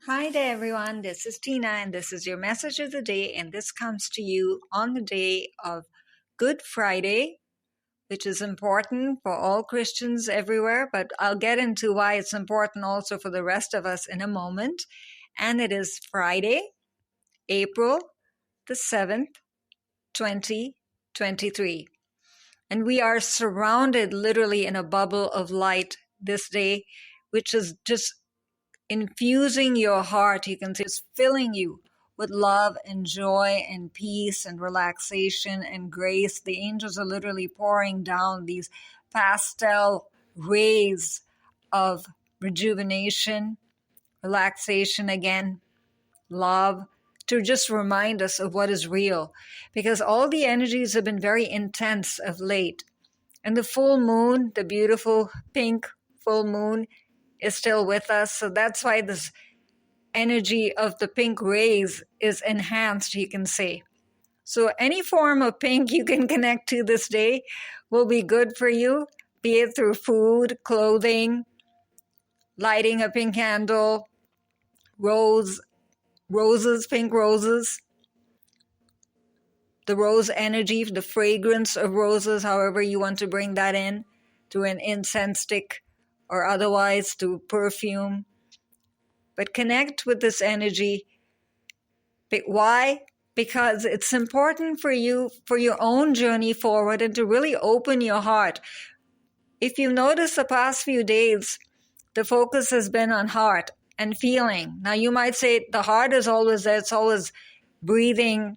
Hi there, everyone. This is Tina, and this is your message of the day. And this comes to you on the day of Good Friday, which is important for all Christians everywhere. But I'll get into why it's important also for the rest of us in a moment. And it is Friday, April the 7th, 2023. And we are surrounded literally in a bubble of light this day, which is just infusing your heart. You can see it's filling you with love and joy and peace and relaxation and grace. The angels are literally pouring down these pastel rays of rejuvenation, relaxation again, love, to just remind us of what is real. Because all the energies have been very intense of late. And the full moon, the beautiful pink full moon, is still with us. So that's why this energy of the pink rays is enhanced, you can say. So any form of pink you can connect to this day will be good for you, be it through food, clothing, lighting a pink candle, roses, pink roses, the rose energy, the fragrance of roses, however you want to bring that in, through an incense stick or otherwise through perfume. But connect with this energy. Why? Because it's important for you, for your own journey forward, and to really open your heart. If you notice the past few days, the focus has been on heart and feeling. Now you might say the heart is always there, it's always breathing,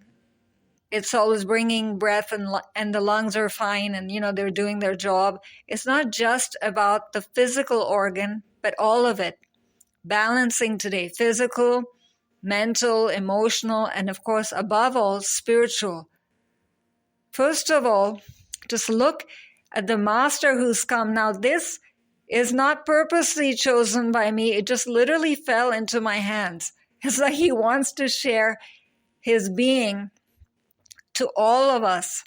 it's always bringing breath, and the lungs are fine, and they're doing their job. It's not just about the physical organ, but all of it. Balancing today, physical, mental, emotional, and of course, above all, spiritual. First of all, just look at the master who's come. Now, this is not purposely chosen by me. It just literally fell into my hands. It's like he wants to share his being to all of us.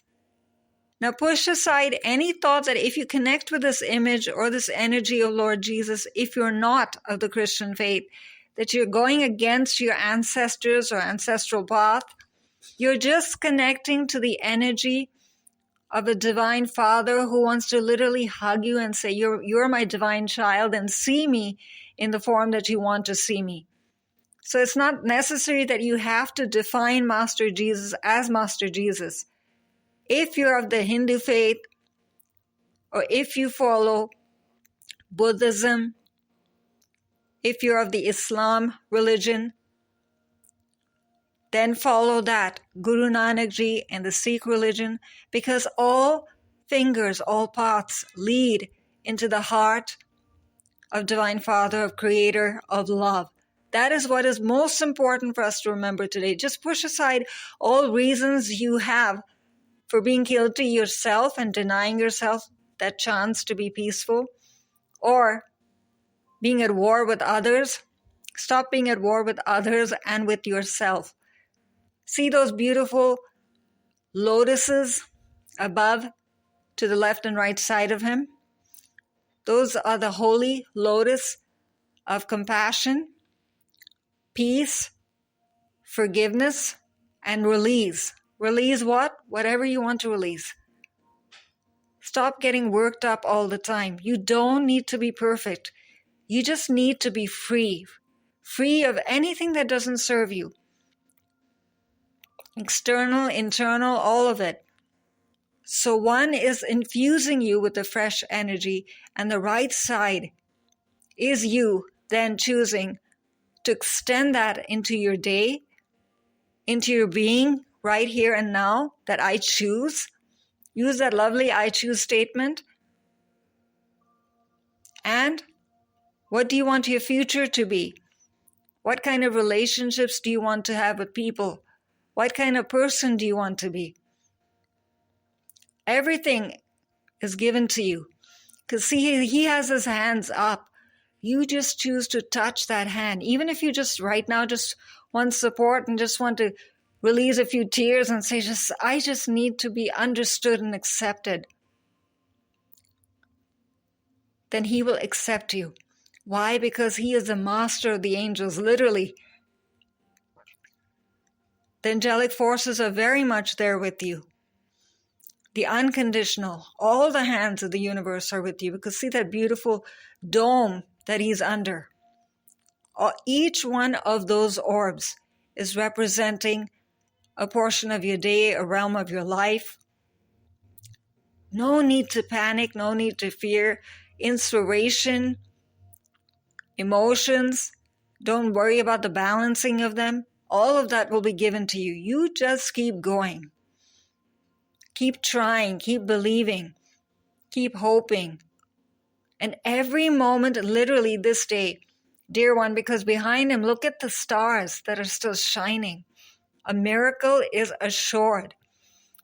Now push aside any thought that if you connect with this image or this energy of Lord Jesus, if you're not of the Christian faith, that you're going against your ancestors or ancestral path. You're just connecting to the energy of a divine Father who wants to literally hug you and say, you're my divine child, and see me in the form that you want to see me. So it's not necessary that you have to define Master Jesus as Master Jesus. If you're of the Hindu faith, or if you follow Buddhism, if you're of the Islam religion, then follow that, Guru Nanak Ji and the Sikh religion, because all fingers, all paths lead into the heart of Divine Father, of Creator, of love. That is what is most important for us to remember today. Just push aside all reasons you have for being guilty yourself and denying yourself that chance to be peaceful, or being at war with others. Stop being at war with others and with yourself. See those beautiful lotuses above to the left and right side of him? Those are the holy lotus of compassion, peace, forgiveness, and release. Release what? Whatever you want to release. Stop getting worked up all the time. You don't need to be perfect. You just need to be free. Free of anything that doesn't serve you. External, internal, all of it. So one is infusing you with the fresh energy, and the right side is you then choosing to extend that into your day, into your being, right here and now, that I choose. Use that lovely I choose statement. And what do you want your future to be? What kind of relationships do you want to have with people? What kind of person do you want to be? Everything is given to you. Because see, he has his hands up. You just choose to touch that hand. Even if you just right now just want support and just want to release a few tears and say, I just need to be understood and accepted. Then he will accept you. Why? Because he is the master of the angels, literally. The angelic forces are very much there with you. The unconditional, all the hands of the universe are with you, because see that beautiful dome that he's under. Each one of those orbs is representing a portion of your day, a realm of your life. No need to panic, no need to fear. Inspiration, emotions, don't worry about the balancing of them. All of that will be given to you. You just keep going. Keep trying, keep believing, keep hoping. And every moment, literally this day, dear one, because behind him, look at the stars that are still shining. A miracle is assured.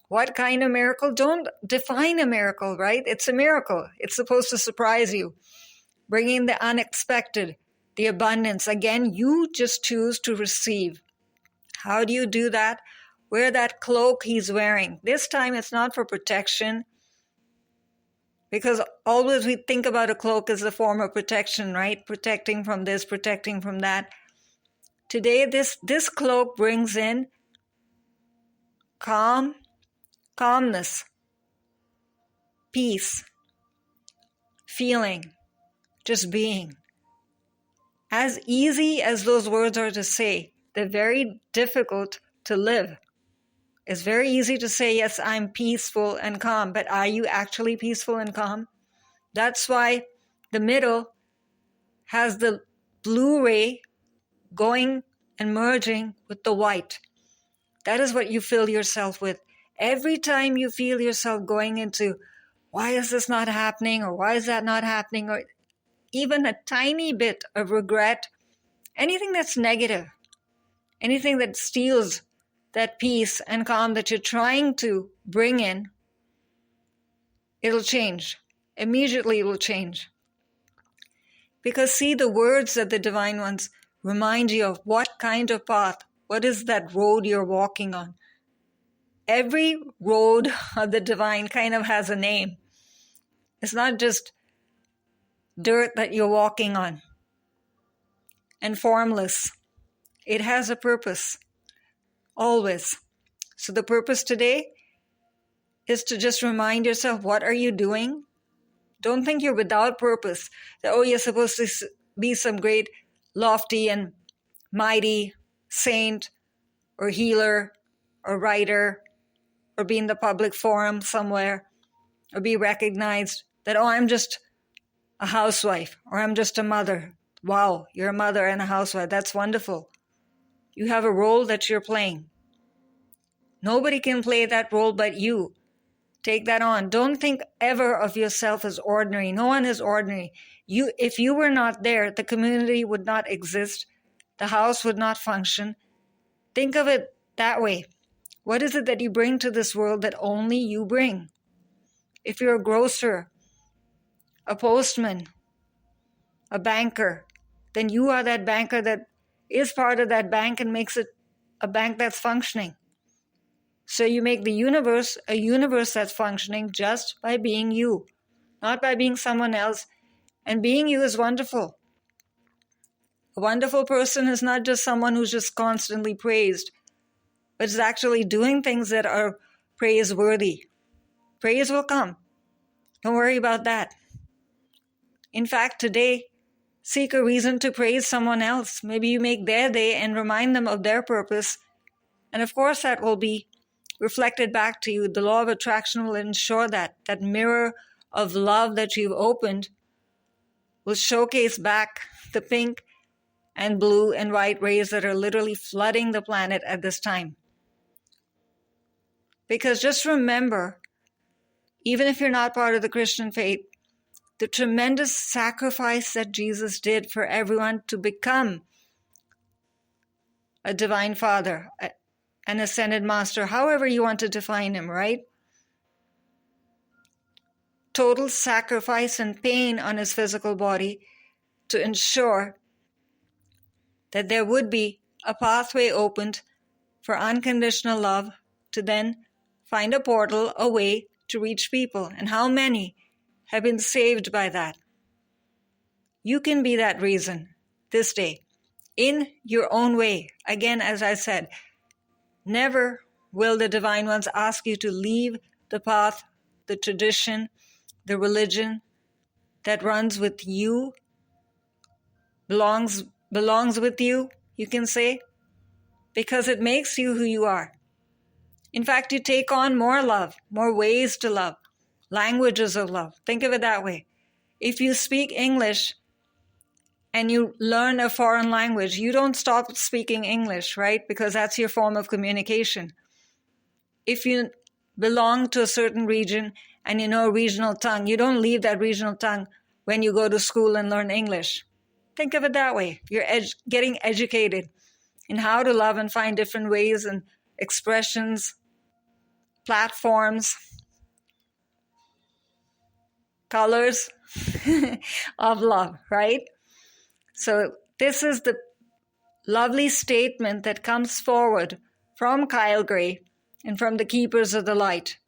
What kind of miracle? Don't define a miracle, right? It's a miracle. It's supposed to surprise you, bringing the unexpected, the abundance. Again, you just choose to receive. How do you do that? Wear that cloak he's wearing. This time it's not for protection, because always we think about a cloak as a form of protection, right? Protecting from this, protecting from that. Today, this cloak brings in calmness, peace, feeling, just being. As easy as those words are to say, they're very difficult to live. It's very easy to say, yes, I'm peaceful and calm, but are you actually peaceful and calm? That's why the middle has the blue ray going and merging with the white. That is what you fill yourself with. Every time you feel yourself going into, why is this not happening, or why is that not happening, or even a tiny bit of regret, anything that's negative, anything that steals that peace and calm that you're trying to bring in, it'll change. Immediately it will change. Because see, the words that the divine ones remind you of what kind of path, what is that road you're walking on. Every road of the divine kind of has a name. It's not just dirt that you're walking on and formless. It has a purpose, always. So the purpose today is to just remind yourself, what are you doing? Don't think you're without purpose. That, oh, you're supposed to be some great, lofty and mighty saint or healer or writer, or be in the public forum somewhere, or be recognized that, oh, I'm just a housewife, or I'm just a mother. Wow, you're a mother and a housewife. That's wonderful. You have a role that you're playing. Nobody can play that role but you. Take that on. Don't think ever of yourself as ordinary. No one is ordinary. If you were not there, the community would not exist. The house would not function. Think of it that way. What is it that you bring to this world that only you bring? If you're a grocer, a postman, a banker, then you are that banker that is part of that bank and makes it a bank that's functioning. So you make the universe a universe that's functioning just by being you, not by being someone else. And being you is wonderful. A wonderful person is not just someone who's just constantly praised, but is actually doing things that are praiseworthy. Praise will come. Don't worry about that. In fact, today, seek a reason to praise someone else. Maybe you make their day and remind them of their purpose. And of course, that will be reflected back to you. The law of attraction will ensure that mirror of love that you've opened will showcase back the pink and blue and white rays that are literally flooding the planet at this time. Because just remember, even if you're not part of the Christian faith, the tremendous sacrifice that Jesus did for everyone to become a divine father, an ascended master, however you want to define him, right? Total sacrifice and pain on his physical body to ensure that there would be a pathway opened for unconditional love to then find a portal, a way to reach people. And how many have been saved by that? You can be that reason this day in your own way. Again, as I said, never will the divine ones ask you to leave the path, the tradition, the religion that runs with you, belongs with you, you can say, because it makes you who you are. In fact, you take on more love, more ways to love, languages of love. Think of it that way. If you speak English and you learn a foreign language, you don't stop speaking English, right? Because that's your form of communication. If you belong to a certain region and you know a regional tongue, you don't leave that regional tongue when you go to school and learn English. Think of it that way. You're getting educated in how to love and find different ways and expressions, platforms, colors of love, right? So this is the lovely statement that comes forward from Kyle Gray and from the Keepers of the Light.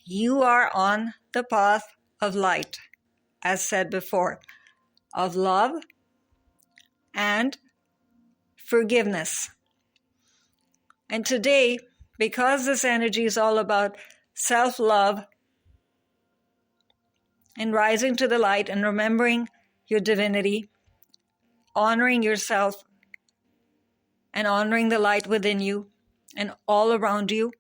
You are on the path of light, as said before, of love and forgiveness. And today, because this energy is all about self-love and rising to the light and remembering your divinity, honoring yourself and honoring the light within you and all around you,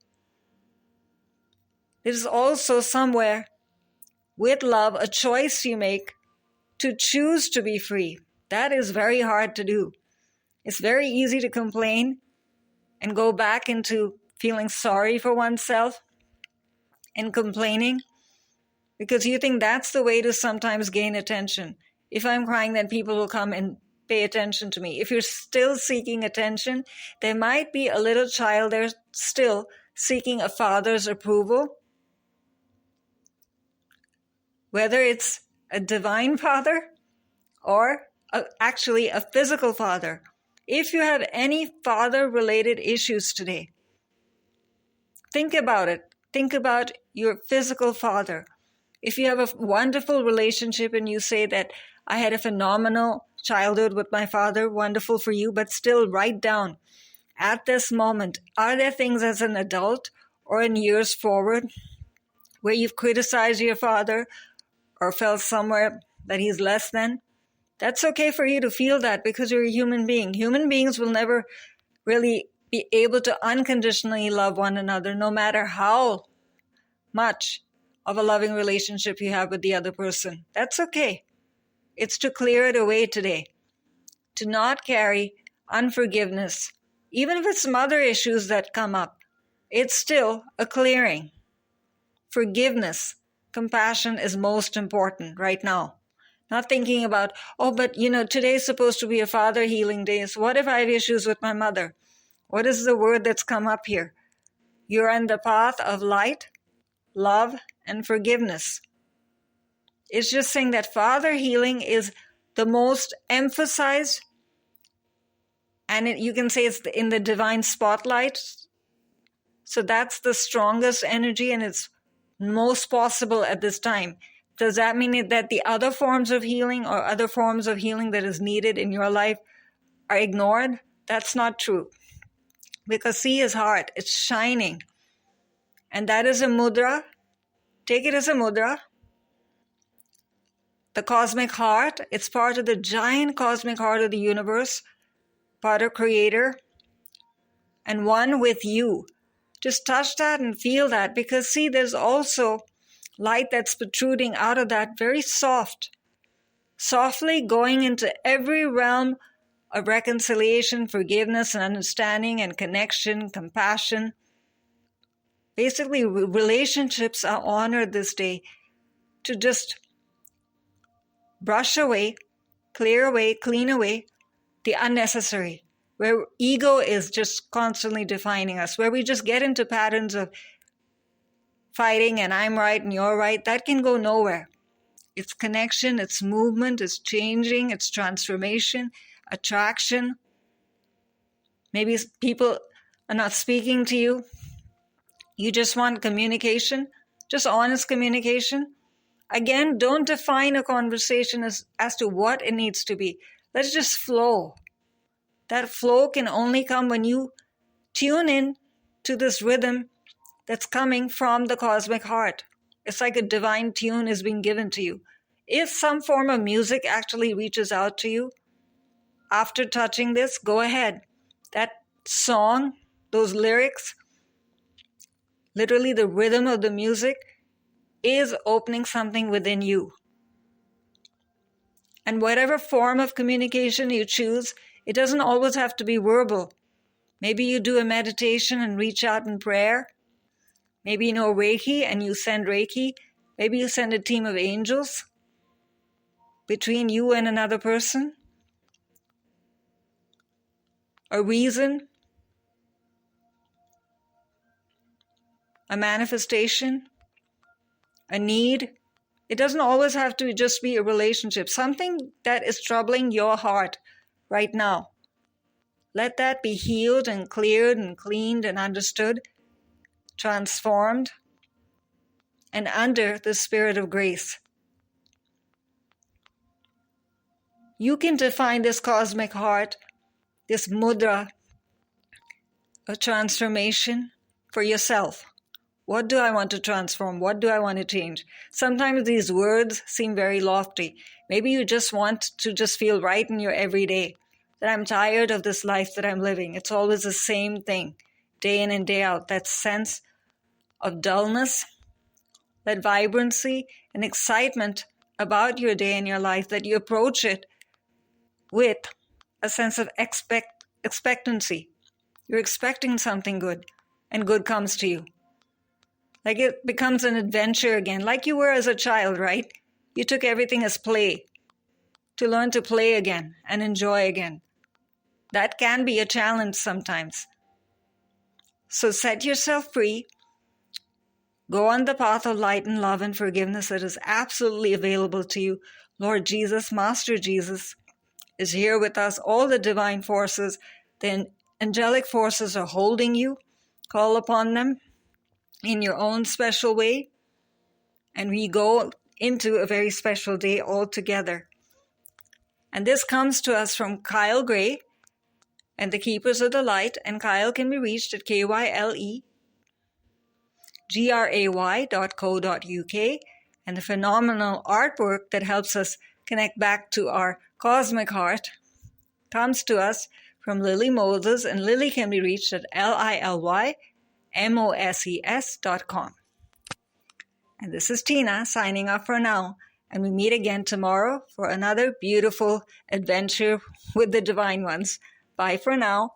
it is also somewhere with love a choice you make to choose to be free. That is very hard to do. It's very easy to complain and go back into feeling sorry for oneself and complaining because you think that's the way to sometimes gain attention. If I'm crying, then people will come and pay attention to me. If you're still seeking attention, there might be a little child there still seeking a father's approval, whether it's a divine father or actually a physical father. If you have any father-related issues today, think about it. Think about your physical father. If you have a wonderful relationship and you say that I had a phenomenal childhood with my father, wonderful for you, but still write down at this moment, are there things as an adult or in years forward where you've criticized your father or felt somewhere that he's less than? That's okay for you to feel that because you're a human being. Human beings will never really be able to unconditionally love one another, no matter how much of a loving relationship you have with the other person. That's okay. It's to clear it away today, to not carry unforgiveness. Even if it's some other issues that come up, it's still a clearing. Forgiveness, compassion is most important right now. Not thinking about, oh, but today's supposed to be a father healing day. So what if I have issues with my mother? What is the word that's come up here? You're on the path of light, love, and forgiveness. It's just saying that father healing is the most emphasized, and you can say it's in the divine spotlight. So that's the strongest energy, and it's most possible at this time. Does that mean that the other forms of healing or other forms of healing that is needed in your life are ignored? That's not true. Because see his heart, it's shining. And that is a mudra. Take it as a mudra. The cosmic heart, it's part of the giant cosmic heart of the universe, part of Creator, and one with you. Just touch that and feel that, because see, there's also light that's protruding out of that, very softly going into every realm of reconciliation, forgiveness, and understanding, and connection, compassion. Basically, relationships are honored this day to just brush away, clear away, clean away the unnecessary, where ego is just constantly defining us, where we just get into patterns of fighting and I'm right and you're right. That can go nowhere. It's connection, it's movement, it's changing, it's transformation, attraction. Maybe people are not speaking to you. You just want communication, just honest communication. Again, don't define a conversation as to what it needs to be. Let's just flow. That flow can only come when you tune in to this rhythm that's coming from the cosmic heart. It's like a divine tune is being given to you. If some form of music actually reaches out to you after touching this, go ahead. That song, those lyrics, literally the rhythm of the music is opening something within you. And whatever form of communication you choose, it doesn't always have to be verbal. Maybe you do a meditation and reach out in prayer. Maybe you know Reiki and you send Reiki. Maybe you send a team of angels between you and another person. A reason. A manifestation. A need. It doesn't always have to just be a relationship. Something that is troubling your heart right now. Let that be healed and cleared and cleaned and understood, transformed, and under the spirit of grace. You can define this cosmic heart, this mudra, a transformation for yourself. What do I want to transform? What do I want to change? Sometimes these words seem very lofty. Maybe you just want to just feel right in your everyday, that I'm tired of this life that I'm living. It's always the same thing, day in and day out. That sense of dullness, that vibrancy and excitement about your day and your life, that you approach it with a sense of expectancy. You're expecting something good, and good comes to you. Like it becomes an adventure again, like you were as a child, right? You took everything as play, to learn to play again and enjoy again. That can be a challenge sometimes. So set yourself free. Go on the path of light and love and forgiveness that is absolutely available to you. Lord Jesus, Master Jesus, is here with us. All the divine forces, the angelic forces are holding you. Call upon them in your own special way. And we go into a very special day all together. And this comes to us from Kyle Gray and the Keepers of the Light. And Kyle can be reached at kylegray.co.uk. And the phenomenal artwork that helps us connect back to our cosmic heart comes to us from Lily Moses, and Lily can be reached at lilymoses.com. And this is Tina signing off for now, and we meet again tomorrow for another beautiful adventure with the Divine Ones. Bye for now.